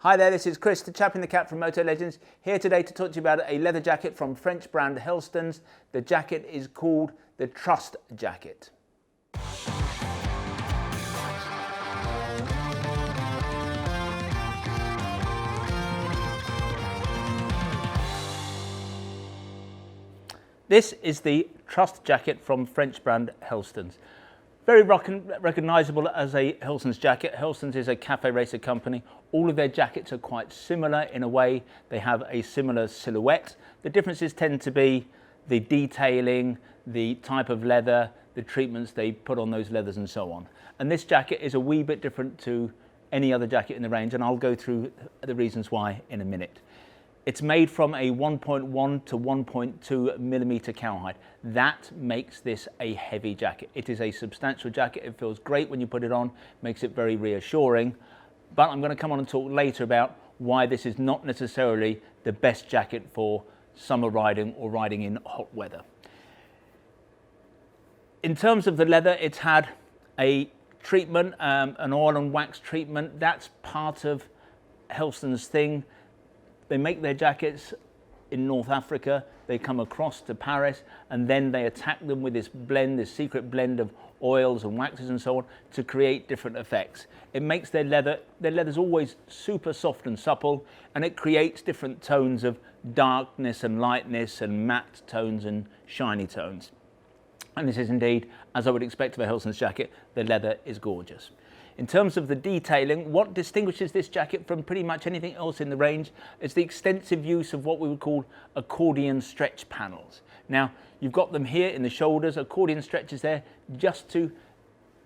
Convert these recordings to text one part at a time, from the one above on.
Hi there, this is Chris, the chap in the cap from Motolegends, here today to talk to you about a leather jacket from French brand Helstons. The jacket is called the Trust jacket. This is the Trust jacket from French brand Helstons. Very recognisable as a Helstons jacket. Helstons is a cafe racer company. All of their jackets are quite similar in a way. They have a similar silhouette. The differences tend to be the detailing, the type of leather, the treatments they put on those leathers and so on. And this jacket is a wee bit different to any other jacket in the range, and I'll go through the reasons why in a minute. It's made from a 1.1 to 1.2 millimeter cowhide. That makes this a heavy jacket. It is a substantial jacket. It feels great when you put it on, makes it very reassuring. But I'm going to come on and talk later about why this is not necessarily the best jacket for summer riding or riding in hot weather. In terms of the leather, it's had a treatment, an oil and wax treatment. That's part of Helstons' thing. They make their jackets in North Africa, they come across to Paris, and then they attack them with this blend, this secret blend of oils and waxes and so on to create different effects. It makes their leather's always super soft and supple, and it creates different tones of darkness and lightness and matte tones and shiny tones. And this is indeed, as I would expect of a Helstons jacket, the leather is gorgeous. In terms of the detailing, what distinguishes this jacket from pretty much anything else in the range is the extensive use of what we would call accordion stretch panels. Now, you've got them here in the shoulders, accordion stretches there just to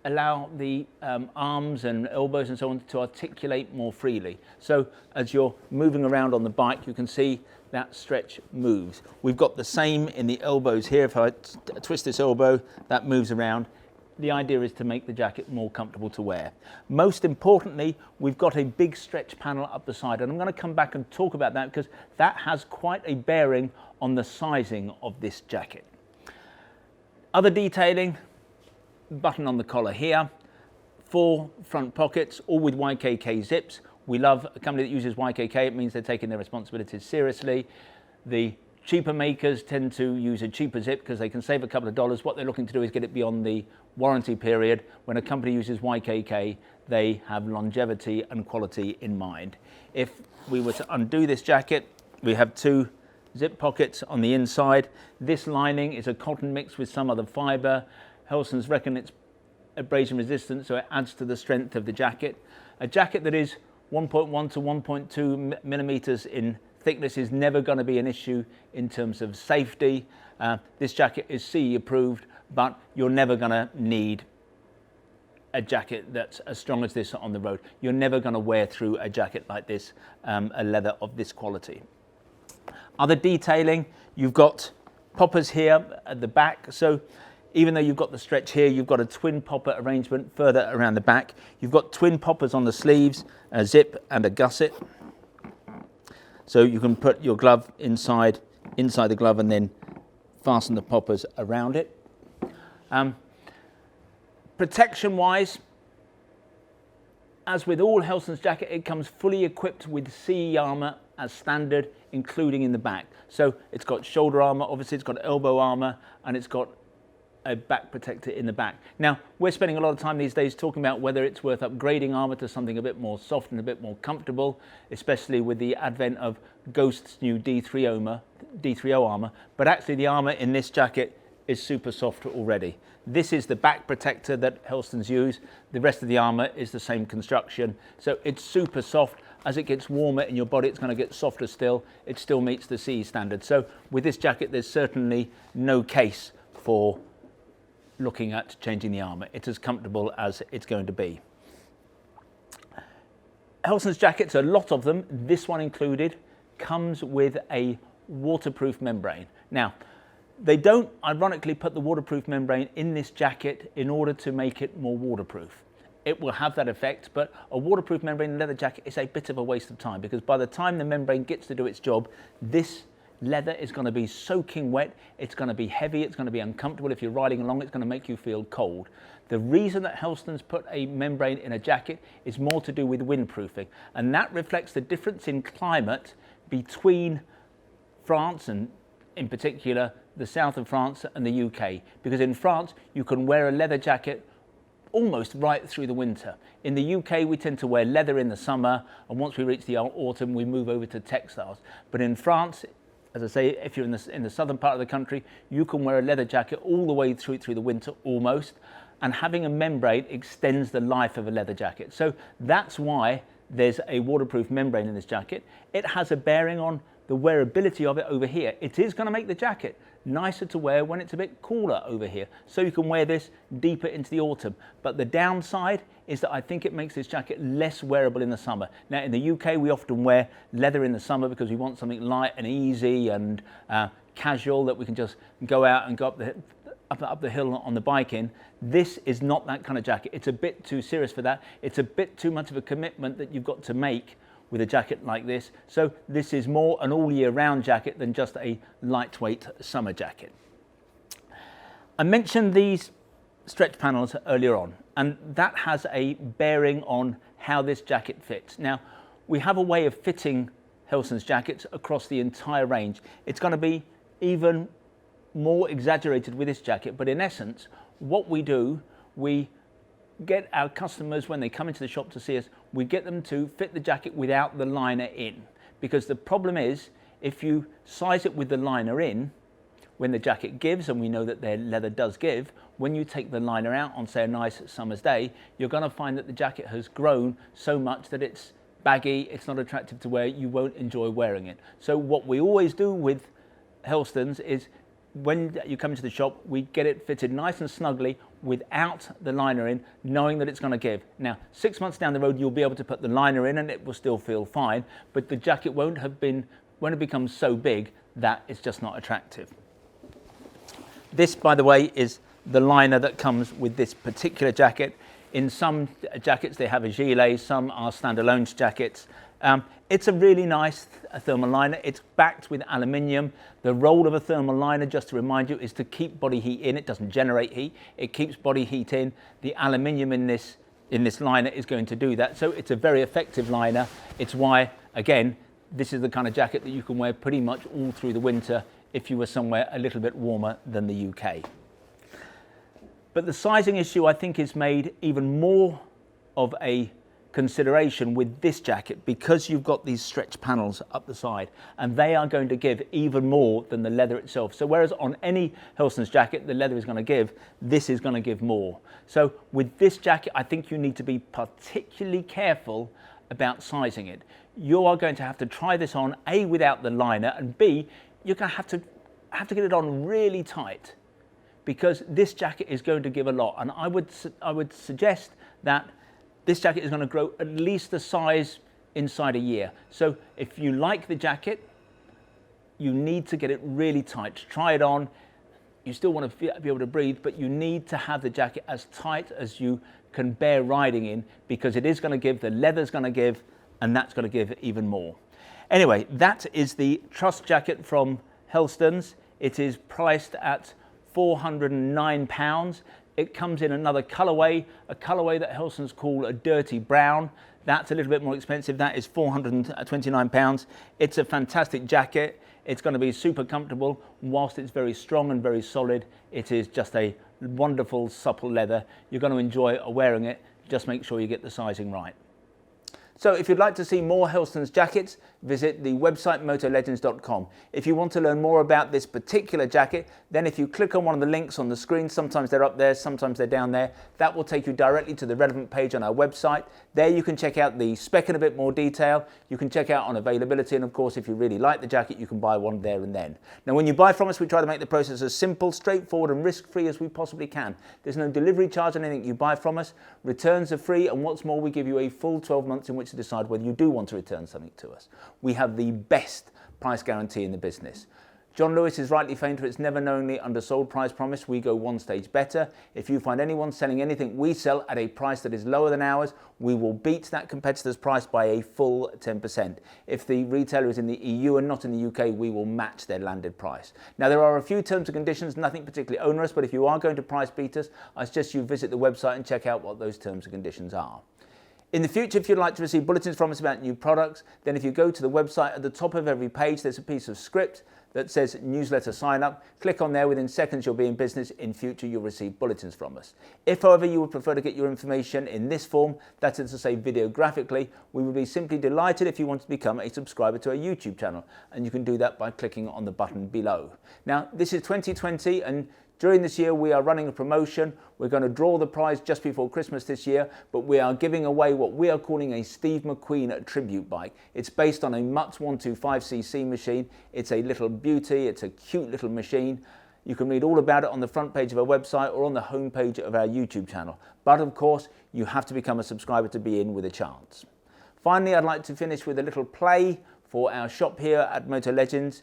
allow the arms and elbows and so on to articulate more freely. So as you're moving around on the bike, you can see that stretch moves. We've got the same in the elbows here. If I twist this elbow, that moves around. The idea is to make the jacket more comfortable to wear. Most importantly, we've got a big stretch panel up the side, and I'm going to come back and talk about that because that has quite a bearing on the sizing of this jacket. Other detailing, button on the collar here, 4 front pockets, all with YKK zips. We love a company that uses YKK. It means they're taking their responsibilities seriously. The cheaper makers tend to use a cheaper zip because they can save a couple of dollars. What they're looking to do is get it beyond the warranty period. When a company uses YKK, they have longevity and quality in mind. If we were to undo this jacket, we have 2 zip pockets on the inside. This lining is a cotton mix with some other fibre. Helstons reckon it's abrasion resistant, so it adds to the strength of the jacket. A jacket that is 1.1 to 1.2 millimeters in thickness is never going to be an issue in terms of safety. This jacket is CE approved, but you're never going to need a jacket that's as strong as this on the road. You're never going to wear through a jacket like this, a leather of this quality. Other detailing, you've got poppers here at the back. So even though you've got the stretch here, you've got a twin popper arrangement further around the back. You've got twin poppers on the sleeves, a zip and a gusset. So you can put your glove inside the glove and then fasten the poppers around it. Protection-wise, as with all Helstons jacket, it comes fully equipped with CE armour as standard, including in the back. So it's got shoulder armour, obviously it's got elbow armour, and it's got a back protector in the back. Now, we're spending a lot of time these days talking about whether it's worth upgrading armour to something a bit more soft and a bit more comfortable, especially with the advent of Ghost's new D3O armour. But actually the armour in this jacket is super soft already. This is the back protector that Helstons use. The rest of the armour is the same construction. So it's super soft. As it gets warmer in your body, it's going to get softer still. It still meets the CE standard. So with this jacket, there's certainly no case for looking at changing the armour. It's as comfortable as it's going to be. Helstons jackets, a lot of them, this one included, comes with a waterproof membrane. Now, they don't ironically put the waterproof membrane in this jacket in order to make it more waterproof. It will have that effect, but a waterproof membrane in a leather jacket is a bit of a waste of time because by the time the membrane gets to do its job, this leather is going to be soaking wet, it's going to be heavy, it's going to be uncomfortable. If you're riding along, it's going to make you feel cold. The reason that Helstons put a membrane in a jacket is more to do with windproofing, and that reflects the difference in climate between France and in particular the south of France and the UK, because in France you can wear a leather jacket almost right through the winter. In the UK we tend to wear leather in the summer, and once we reach the autumn we move over to textiles. But in France, as I say, if you're in the southern part of the country, you can wear a leather jacket all the way through the winter almost, and having a membrane extends the life of a leather jacket. So that's why there's a waterproof membrane in this jacket. It has a bearing on the wearability of it over here. It is going to make the jacket nicer to wear when it's a bit cooler over here, so you can wear this deeper into the autumn. But the downside is that I think it makes this jacket less wearable in the summer. Now in the UK we often wear leather in the summer because we want something light and easy and casual that we can just go out and go up the hill on the bike in. This is not that kind of jacket. It's a bit too serious for that. It's a bit too much of a commitment that you've got to make with a jacket like this. So this is more an all year round jacket than just a lightweight summer jacket. I mentioned these stretch panels earlier on, and that has a bearing on how this jacket fits. Now, we have a way of fitting Helstons jackets across the entire range. It's going to be even more exaggerated with this jacket, but in essence, what we do, we get our customers, when they come into the shop to see us, we get them to fit the jacket without the liner in. Because the problem is, if you size it with the liner in, when the jacket gives, and we know that their leather does give, when you take the liner out on, say, a nice summer's day, you're going to find that the jacket has grown so much that it's baggy, it's not attractive to wear, you won't enjoy wearing it. So what we always do with Helstons is, when you come into the shop, we get it fitted nice and snugly without the liner in, knowing that it's going to give. Now, 6 months down the road, you'll be able to put the liner in and it will still feel fine, but the jacket won't have become so big that it's just not attractive. This, by the way, is the liner that comes with this particular jacket. In some jackets, they have a gilet, some are standalone jackets. It's a really nice thermal liner. It's backed with aluminium. The role of a thermal liner, just to remind you, is to keep body heat in. It doesn't generate heat. It keeps body heat in. The aluminium in this liner is going to do that. So it's a very effective liner. It's why, again, this is the kind of jacket that you can wear pretty much all through the winter if you were somewhere a little bit warmer than the UK. But the sizing issue, I think, is made even more of a consideration with this jacket, because you've got these stretch panels up the side, and they are going to give even more than the leather itself. So whereas on any Helstons jacket the leather is going to give, this is going to give more. So with this jacket, I think you need to be particularly careful about sizing it. You are going to have to try this on, A, without the liner, and B, you're going to have to get it on really tight, because this jacket is going to give a lot. And I would suggest that this jacket is going to grow at least a size inside a year. So if you like the jacket, you need to get it really tight. Try it on. You still want to be able to breathe, but you need to have the jacket as tight as you can bear riding in, because it is going to give, the leather's going to give, and that's going to give even more. Anyway, that is the Trust jacket from Helstons. It is priced at £409. It comes in another colourway, a colourway that Helstons call a dirty brown. That's a little bit more expensive. That is £429. It's a fantastic jacket. It's going to be super comfortable. Whilst it's very strong and very solid, it is just a wonderful, supple leather. You're going to enjoy wearing it. Just make sure you get the sizing right. So if you'd like to see more Helstons jackets, visit the website motolegends.com. If you want to learn more about this particular jacket, then if you click on one of the links on the screen, sometimes they're up there, sometimes they're down there, that will take you directly to the relevant page on our website. There you can check out the spec in a bit more detail. You can check out on availability, and of course, if you really like the jacket, you can buy one there and then. Now, when you buy from us, we try to make the process as simple, straightforward and risk-free as we possibly can. There's no delivery charge on anything you buy from us. Returns are free, and what's more, we give you a full 12 months in which to decide whether you do want to return something to us. We have the best price guarantee in the business. John Lewis is rightly famed for its never knowingly undersold price promise. We go one stage better. If you find anyone selling anything we sell at a price that is lower than ours, we will beat that competitor's price by a full 10%. If the retailer is in the EU and not in the UK, we will match their landed price. Now, there are a few terms and conditions, nothing particularly onerous, but if you are going to price beat us, I suggest you visit the website and check out what those terms and conditions are. In the future, if you'd like to receive bulletins from us about new products, then if you go to the website, at the top of every page, there's a piece of script that says newsletter sign up. Click on there, within seconds you'll be in business. In future, you'll receive bulletins from us. If, however, you would prefer to get your information in this form, that is to say videographically, we would be simply delighted if you want to become a subscriber to our YouTube channel, and you can do that by clicking on the button below. Now, this is 2020, and during this year, we are running a promotion. We're going to draw the prize just before Christmas this year, but we are giving away what we are calling a Steve McQueen tribute bike. It's based on a Mutz 125cc machine. It's a little beauty. It's a cute little machine. You can read all about it on the front page of our website or on the home page of our YouTube channel. But of course, you have to become a subscriber to be in with a chance. Finally, I'd like to finish with a little play for our shop here at Motolegends.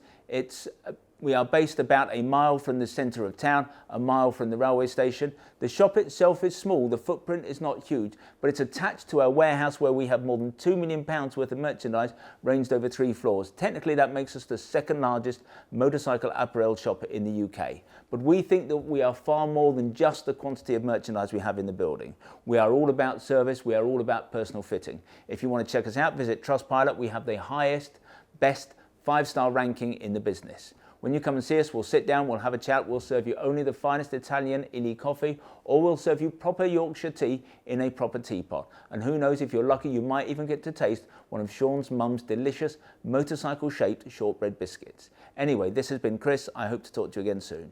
We are based about a mile from the centre of town, a mile from the railway station. The shop itself is small, the footprint is not huge, but it's attached to our warehouse where we have more than £2 million worth of merchandise ranged over 3 floors. Technically, that makes us the second largest motorcycle apparel shop in the UK. But we think that we are far more than just the quantity of merchandise we have in the building. We are all about service, we are all about personal fitting. If you want to check us out, visit Trustpilot. We have the highest, best 5-star ranking in the business. When you come and see us, we'll sit down, we'll have a chat, we'll serve you only the finest Italian illy coffee, or we'll serve you proper Yorkshire tea in a proper teapot. And who knows, if you're lucky, you might even get to taste one of Sean's mum's delicious motorcycle-shaped shortbread biscuits. Anyway, this has been Chris. I hope to talk to you again soon.